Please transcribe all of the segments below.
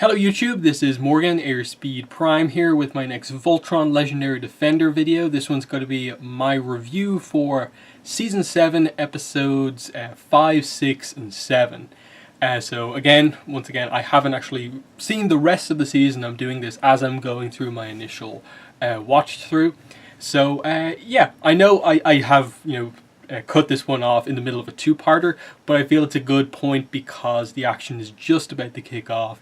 Hello YouTube, this is Morgan, Airspeed Prime here with my next Voltron Legendary Defender video. This one's going to be my review for Season 7, Episodes 5, 6, and 7. Once again, I haven't actually seen the rest of the season. I'm doing this as I'm going through my initial watch through. Yeah, I know I have, cut this one off in the middle of a two-parter, but I feel it's a good point because the action is just about to kick off.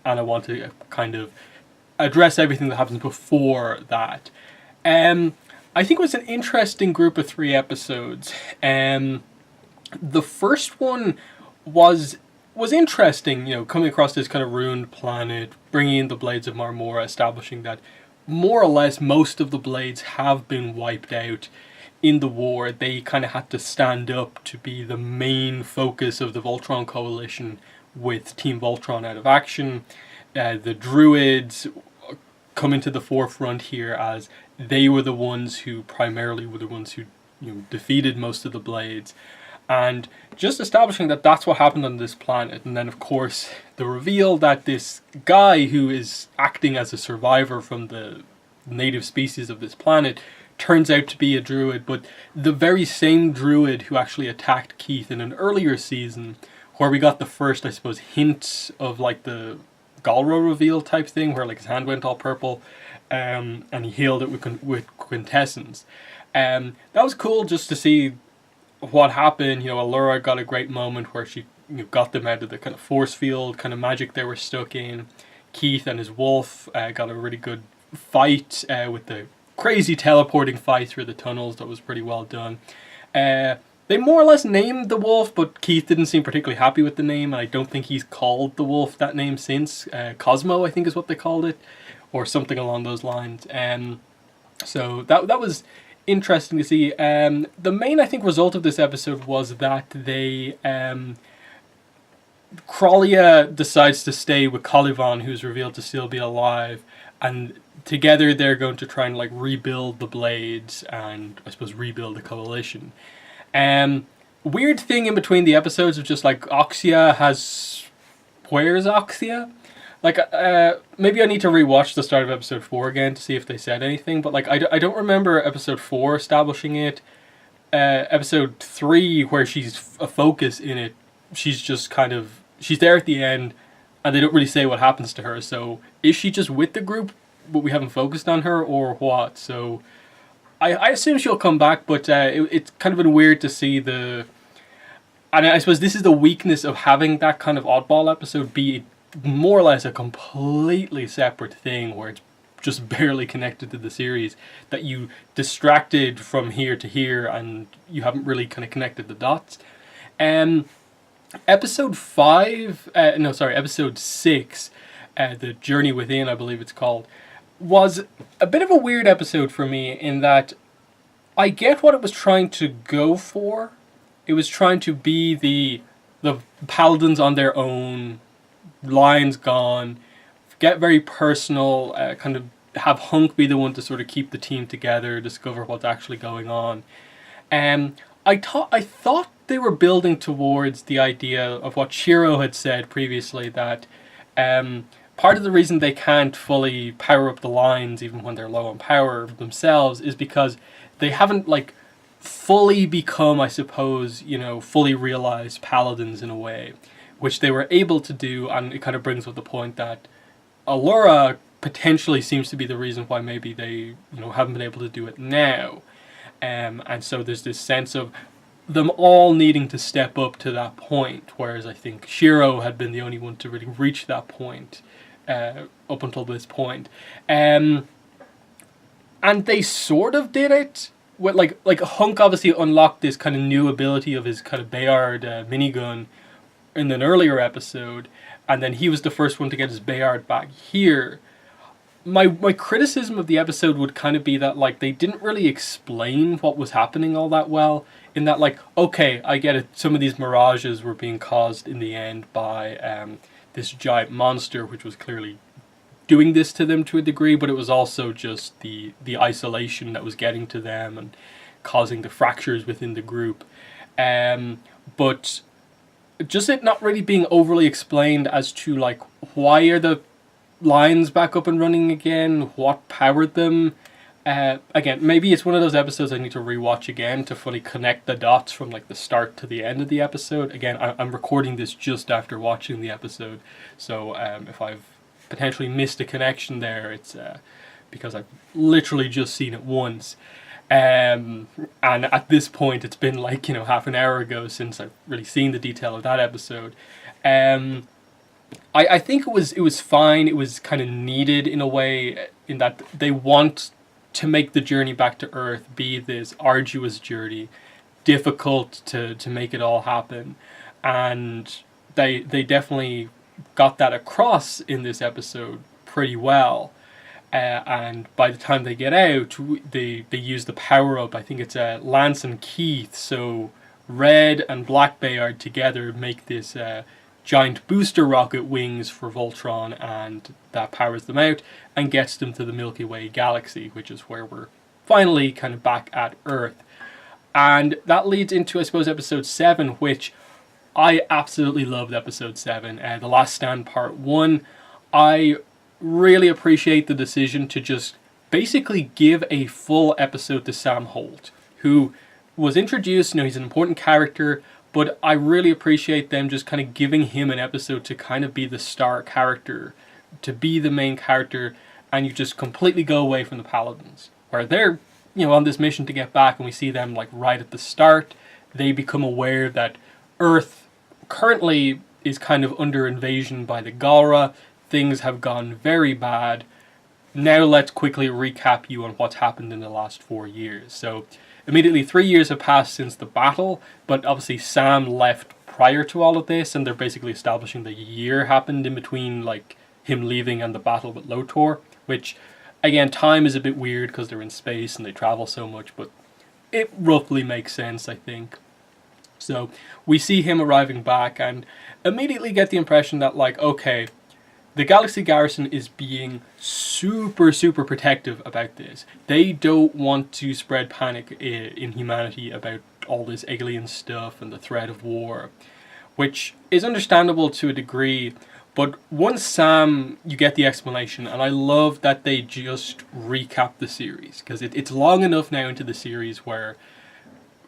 And I want to kind of address everything that happens before that. I think it was an interesting group of 3 episodes. The first one was interesting, coming across this kind of ruined planet, bringing in the Blades of Marmora, establishing that more or less most of the Blades have been wiped out in the war. They kind of had to stand up to be the main focus of the Voltron coalition, with Team Voltron out of action. The Druids come into the forefront here as they were the ones who defeated most of the Blades. And just establishing that that's what happened on this planet. And then of course the reveal that this guy who is acting as a survivor from the native species of this planet turns out to be a druid, but the very same druid who actually attacked Keith in an earlier season, where we got the first, I suppose, hint of like the Galro reveal type thing, where like his hand went all purple, and he healed it with quintessence. That was cool just to see what happened. Allura got a great moment where she got them out of the kind of force field kind of magic they were stuck in. Keith and his wolf got a really good fight with the crazy teleporting fight through the tunnels. That was pretty well done. They more or less named the wolf, but Keith didn't seem particularly happy with the name, and I don't think he's called the wolf that name since. Cosmo, I think, is what they called it, or something along those lines. So that was interesting to see. The main, I think, result of this episode was that they Krallia decides to stay with Calivan, who's revealed to still be alive, and together they're going to try and like rebuild the Blades and I suppose rebuild the coalition. Weird thing in between the episodes of just like Oxia has... Where's Oxia? Like, maybe I need to rewatch the start of episode 4 again to see if they said anything, but like I don't remember episode 4 establishing it. Episode 3, where she's a focus in it, she's just kind of... She's there at the end, and they don't really say what happens to her, so is she just with the group, but we haven't focused on her, or what? So I assume she'll come back, but it's kind of been weird to see the... And I suppose this is the weakness of having that kind of oddball episode be more or less a completely separate thing, where it's just barely connected to the series, that you distracted from here to here, and you haven't really kind of connected the dots. Episode 6, The Journey Within, I believe it's called, was a bit of a weird episode for me in that I get what it was trying to go for. It was trying to be the paladins on their own, lines gone, get very personal, kind of have Hunk be the one to sort of keep the team together, discover what's actually going on. I thought they were building towards the idea of what Shiro had said previously, that part of the reason they can't fully power up the lines, even when they're low on power themselves, is because they haven't like fully become, I suppose, fully realized paladins in a way, which they were able to do. And it kind of brings up the point that Allura potentially seems to be the reason why maybe they haven't been able to do it now. And so there's this sense of them all needing to step up to that point, whereas I think Shiro had been the only one to really reach that point up until this point. And they sort of did it with like Hunk obviously unlocked this kind of new ability of his kind of Bayard minigun in an earlier episode, and then he was the first one to get his Bayard back here. My criticism of the episode would kind of be that like they didn't really explain what was happening all that well, in that like, okay, I get it, some of these mirages were being caused in the end by this giant monster, which was clearly doing this to them to a degree, but it was also just the isolation that was getting to them and causing the fractures within the group. But just it not really being overly explained as to like why are the lines back up and running again, what powered them. Again, maybe it's one of those episodes I need to rewatch again to fully connect the dots from like the start to the end of the episode. Again, I'm recording this just after watching the episode, so if I've potentially missed a connection there, it's because I've literally just seen it once. And at this point, it's been like, half an hour ago since I've really seen the detail of that episode. I think it was fine. It was kind of needed in a way, in that they want to make the journey back to Earth be this arduous journey, difficult to make it all happen, and they definitely got that across in this episode pretty well. And by the time they get out, they use the power up. I think it's Lance and Keith. So Red and Black Bayard together make this giant booster rocket wings for Voltron, and that powers them out and gets them to the Milky Way galaxy, which is where we're finally kind of back at Earth. And that leads into, I suppose, episode 7, which I absolutely loved. Episode 7, The Last Stand Part 1. I really appreciate the decision to just basically give a full episode to Sam Holt, who was introduced. He's an important character, but I really appreciate them just kind of giving him an episode to kind of be the star character, to be the main character, and you just completely go away from the Paladins, where they're, on this mission to get back, and we see them like right at the start. They become aware that Earth currently is kind of under invasion by the Galra. Things have gone very bad. Now let's quickly recap you on what's happened in the last 4 years. So immediately 3 years have passed since the battle, but obviously Sam left prior to all of this, and they're basically establishing the year happened in between like him leaving and the battle with Lotor, which again, time is a bit weird because they're in space and they travel so much, but it roughly makes sense, I think. So we see him arriving back and immediately get the impression that like, okay, the Galaxy Garrison is being super, super protective about this. They don't want to spread panic in humanity about all this alien stuff and the threat of war, which is understandable to a degree. But once you get the explanation, and I love that they just recap the series, because it's long enough now into the series where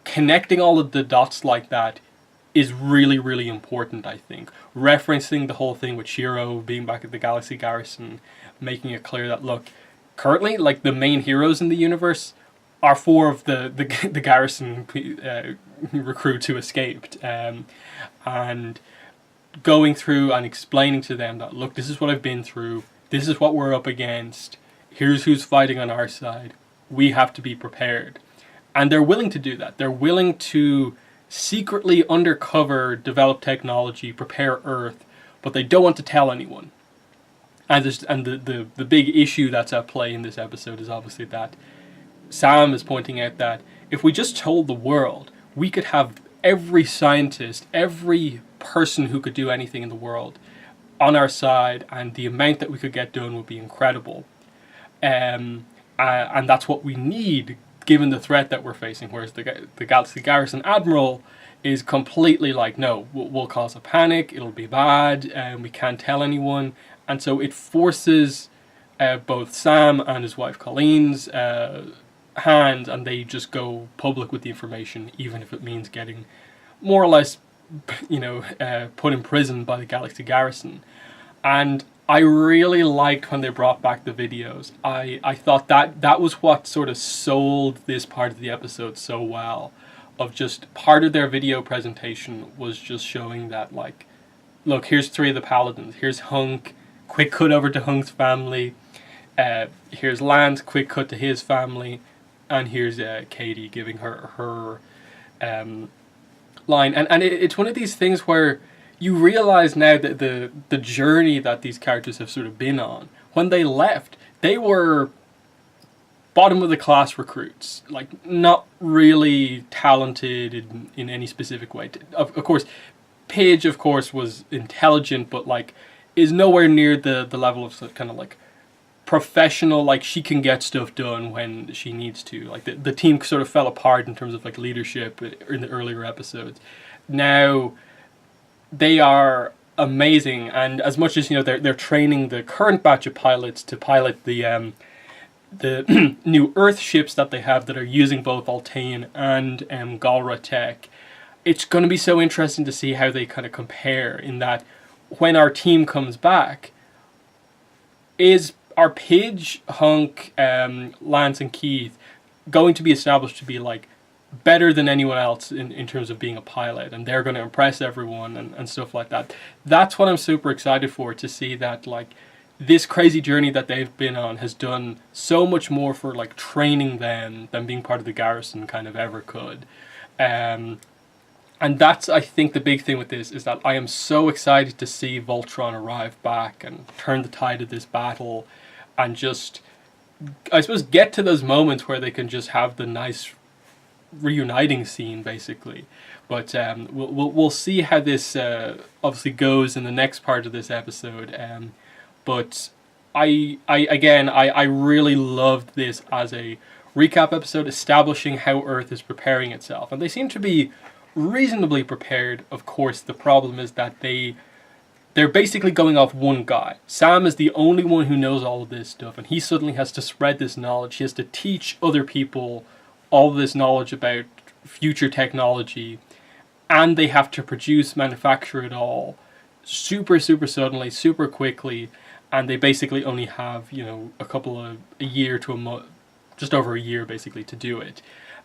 connecting all of the dots like that is really, really important, I think. Referencing the whole thing with Shiro being back at the Galaxy Garrison, making it clear that, look, currently, like, the main heroes in the universe are 4 of the Garrison recruits who escaped. And going through and explaining to them that, look, this is what I've been through, this is what we're up against, here's who's fighting on our side, we have to be prepared. And they're willing to do that. They're willing to secretly undercover develop technology, prepare Earth, but they don't want to tell anyone. And the big issue that's at play in this episode is obviously that Sam is pointing out that if we just told the world, we could have every scientist, every person who could do anything in the world on our side, and the amount that we could get done would be incredible. And that's what we need, given the threat that we're facing, whereas the Galaxy Garrison Admiral is completely like, no, we'll cause a panic, it'll be bad, and we can't tell anyone. And so it forces both Sam and his wife Colleen's hands, and they just go public with the information, even if it means getting more or less, put in prison by the Galaxy Garrison. And I really liked when they brought back the videos. I thought that was what sort of sold this part of the episode so well. Of just part of their video presentation was just showing that, like, look, here's 3 of the Paladins. Here's Hunk, quick cut over to Hunk's family. Here's Lance, quick cut to his family. And here's Katie giving her line. And it's one of these things where you realize now that the journey that these characters have sort of been on, when they left, they were bottom of the class recruits, like not really talented in any specific way. Of course, Paige, of course, was intelligent, but like is nowhere near the level of kind of like professional, like she can get stuff done when she needs to. Like the team sort of fell apart in terms of like leadership in the earlier episodes. Now they are amazing. And as much as, you know, they're training the current batch of pilots to pilot the new Earth ships that they have that are using both Altean and Galra tech, it's going to be so interesting to see how they kind of compare, in that when our team comes back, is our Pidge, Hunk, Lance and Keith going to be established to be like better than anyone else in terms of being a pilot, and they're going to impress everyone and stuff like that. That's what I'm super excited for, to see that like this crazy journey that they've been on has done so much more for like training them than being part of the garrison kind of ever could. And that's, I think, the big thing with this, is that I am so excited to see Voltron arrive back and turn the tide of this battle, and just, I suppose, get to those moments where they can just have the nice reuniting scene, basically. But we'll see how this obviously goes in the next part of this episode. But I really loved this as a recap episode, establishing how Earth is preparing itself, and they seem to be reasonably prepared. Of course, the problem is that they're basically going off one guy. Sam is the only one who knows all of this stuff, and he suddenly has to spread this knowledge. He has to teach other people all this knowledge about future technology, and they have to manufacture it all super suddenly, super quickly, and they basically only have, you know, a year to a month, just over a year basically, to do it.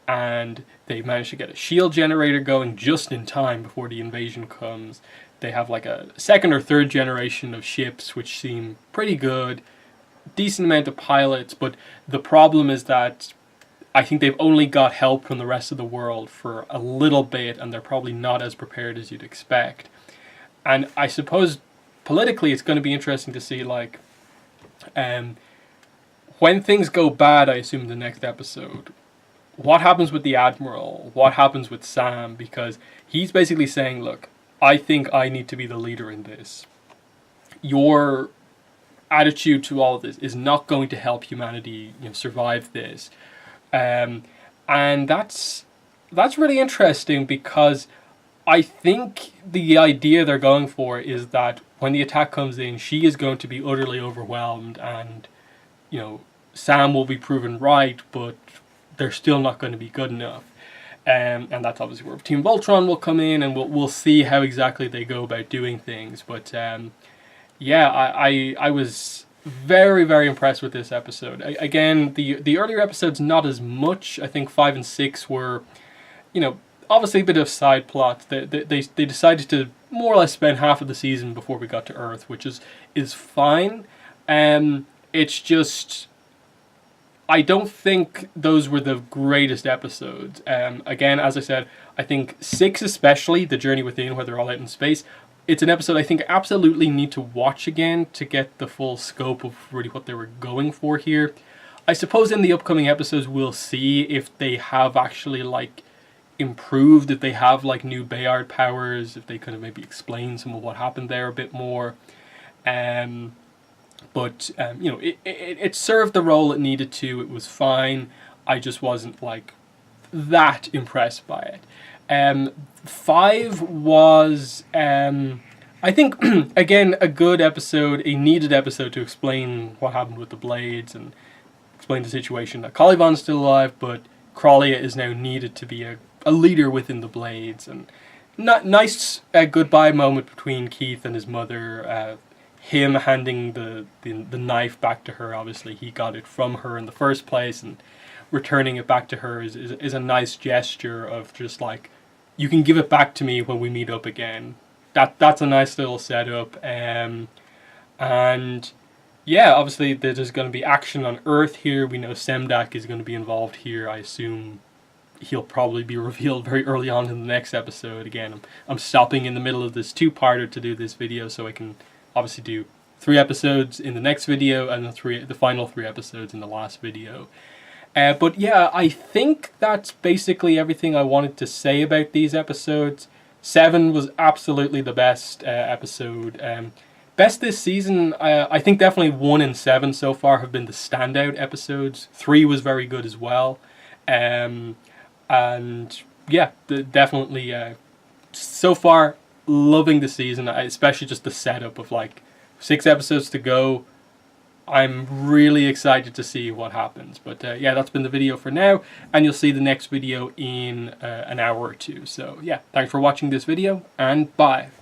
And they managed to get a shield generator going just in time before the invasion comes. They have like a second or third generation of ships which seem pretty good, decent amount of pilots, but the problem is that I think they've only got help from the rest of the world for a little bit, and they're probably not as prepared as you'd expect. And I suppose politically it's going to be interesting to see, like, when things go bad, I assume the next episode, what happens with the Admiral? What happens with Sam? Because he's basically saying, look, I think I need to be the leader in this. Your attitude to all of this is not going to help humanity, you know, survive this. And that's really interesting, because I think the idea they're going for is that when the attack comes in, she is going to be utterly overwhelmed, and, you know, Sam will be proven right, but they're still not going to be good enough. And that's obviously where Team Voltron will come in, and we'll see how exactly they go about doing things. But yeah, I was very impressed with this episode. Again, the earlier episodes not as much. I think 5 and 6 were, you know, obviously a bit of side plots. They decided to more or less spend half of the season before we got to Earth, which is fine. It's just, I don't think those were the greatest episodes. Again, as I said, I think 6 especially, The Journey Within, where they're all out in space, it's an episode I think I absolutely need to watch again to get the full scope of really what they were going for here. I suppose in the upcoming episodes we'll see if they have actually, like, improved, if they have, like, new Bayard powers, if they kind of maybe explain some of what happened there a bit more. But you know, it served the role it needed to. It was fine. I just wasn't, like, that impressed by it. 5 was, I think, again, a good episode, a needed episode to explain what happened with the Blades and explain the situation that Collivon's still alive, but Crawlia is now needed to be a leader within the Blades. And nice goodbye moment between Keith and his mother. Him handing the knife back to her. Obviously he got it from her in the first place, and returning it back to her is a nice gesture of just like, you can give it back to me when we meet up again. That's a nice little setup. And yeah, obviously there's going to be action on Earth here. We know Semdak is going to be involved here. I assume he'll probably be revealed very early on in the next episode. Again, I'm stopping in the middle of this two-parter to do this video so I can obviously do 3 episodes in the next video and the final 3 episodes in the last video. But yeah, I think that's basically everything I wanted to say about these episodes. 7 was absolutely the best episode. Best this season, I think definitely 1 and 7 so far have been the standout episodes. 3 was very good as well. And yeah, definitely so far loving the season, especially just the setup of like 6 episodes to go. I'm really excited to see what happens. But yeah, that's been the video for now, and you'll see the next video in an hour or two. So yeah, thanks for watching this video, and bye.